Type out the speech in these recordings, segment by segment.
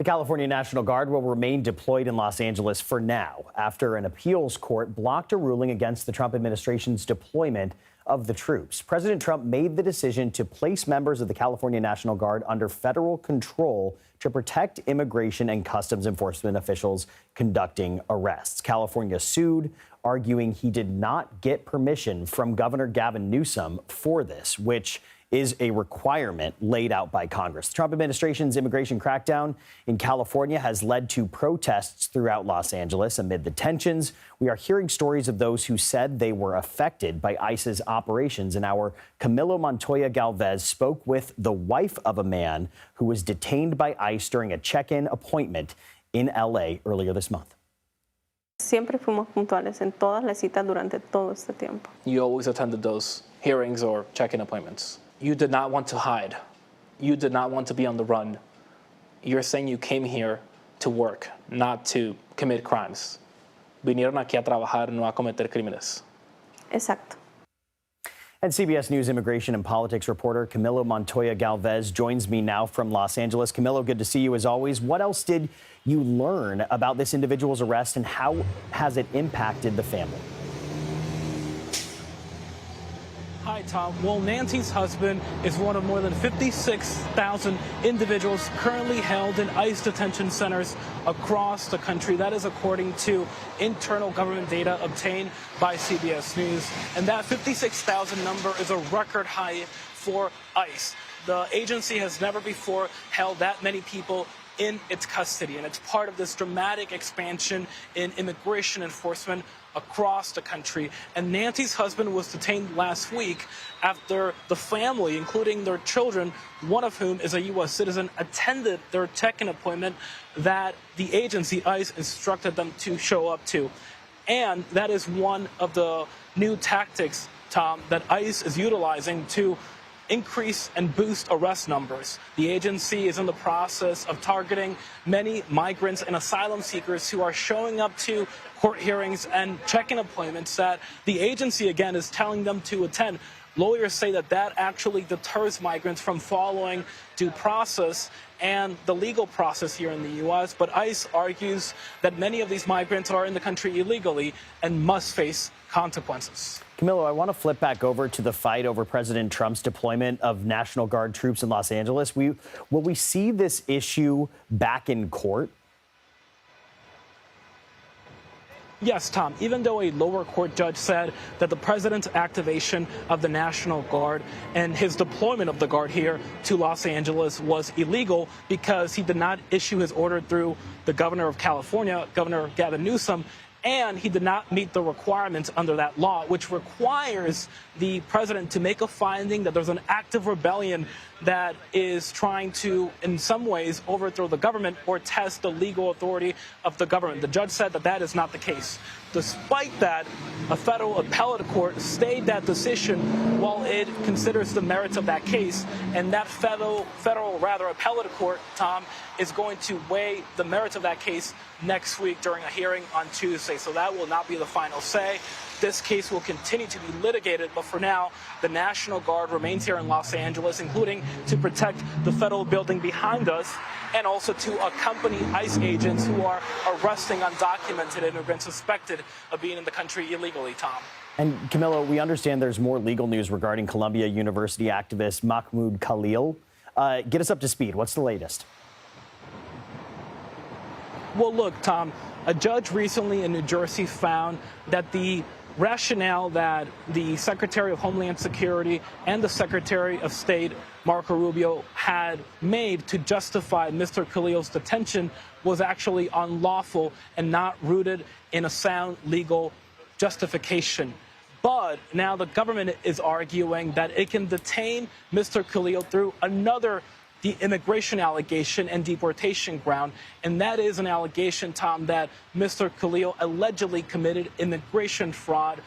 The California National Guard will remain deployed in Los Angeles for now after an appeals court blocked a ruling against the Trump administration's deployment of the troops. President Trump made the decision to place members of the California National Guard under federal control to protect immigration and customs enforcement officials conducting arrests. California sued, arguing he did not get permission from Governor Gavin Newsom for this, which is a requirement laid out by Congress. The Trump administration's immigration crackdown in California has led to protests throughout Los Angeles. Amid the tensions, we are hearing stories of those who said they were affected by ICE's operations. And our Camilo Montoya-Galvez spoke with the wife of a man who was detained by ICE during a check-in appointment in L.A. earlier this month. Siempre fuimos puntuales en todas las citas durante todo este tiempo. You always attended those hearings or check-in appointments. You did not want to hide. You did not want to be on the run. You're saying you came here to work, not to commit crimes. Vinieron aquí a trabajar, no a cometer crímenes. Exacto. And CBS News immigration and politics reporter Camilo Montoya-Galvez joins me now from Los Angeles. Camilo, good to see you as always. What else did you learn about this individual's arrest and how has it impacted the family? Hi, Tom. Well, Nancy's husband is one of more than 56,000 individuals currently held in ICE detention centers across the country. That is according to internal government data obtained by CBS News. And that 56,000 number is a record high for ICE. The agency has never before held that many people in its custody, and it's part of this dramatic expansion in immigration enforcement across the country. And Nancy's husband was detained last week after the family, including their children, one of whom is a U.S. citizen, attended their check-in appointment that the agency, ICE, instructed them to show up to. And that is one of the new tactics, Tom, that ICE is utilizing to increase and boost arrest numbers. The agency is in the process of targeting many migrants and asylum seekers who are showing up to court hearings and check-in appointments that the agency, again, is telling them to attend. Lawyers say that that actually deters migrants from following due process and the legal process here in the U.S., but ICE argues that many of these migrants are in the country illegally and must face consequences. Camilo, I want to flip back over to the fight over President Trump's deployment of National Guard troops in Los Angeles. Will we see this issue back in court? Yes, Tom, even though a lower court judge said that the president's activation of the National Guard and his deployment of the Guard here to Los Angeles was illegal because he did not issue his order through the governor of California, Governor Gavin Newsom, and he did not meet the requirements under that law, which requires the president to make a finding that there's an active rebellion that is trying to, in some ways, overthrow the government or test the legal authority of the government. The judge said that that is not the case. Despite that, a federal appellate court stayed that decision while it considers the merits of that case. And that federal appellate court, Tom, is going to weigh the merits of that case next week during a hearing on Tuesday. So that will not be the final say. This case will continue to be litigated, but for now, the National Guard remains here in Los Angeles, including to protect the federal building behind us and also to accompany ICE agents who are arresting undocumented immigrants suspected of being in the country illegally, Tom. And Camilo, we understand there's more legal news regarding Columbia University activist Mahmoud Khalil. Get us up to speed. What's the latest? Well, look, Tom, a judge recently in New Jersey found that the rationale that the Secretary of Homeland Security and the Secretary of State, Marco Rubio, had made to justify Mr. Khalil's detention was actually unlawful and not rooted in a sound legal justification. But now the government is arguing that it can detain Mr. Khalil through another the immigration allegation and deportation ground. And that is an allegation, Tom, that Mr. Khalil allegedly committed immigration fraud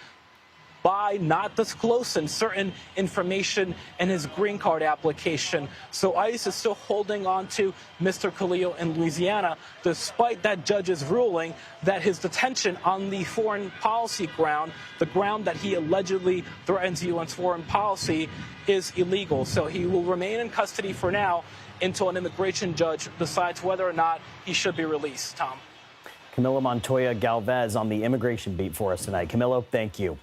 by not disclosing certain information in his green card application. So ICE is still holding on to Mr. Khalil in Louisiana, despite that judge's ruling that his detention on the foreign policy ground, the ground that he allegedly threatens U.S. foreign policy, is illegal. So he will remain in custody for now. until an immigration judge decides whether or not he should be released, Tom. Camilo Montoya-Galvez on the immigration beat for us tonight. Camilo, thank you.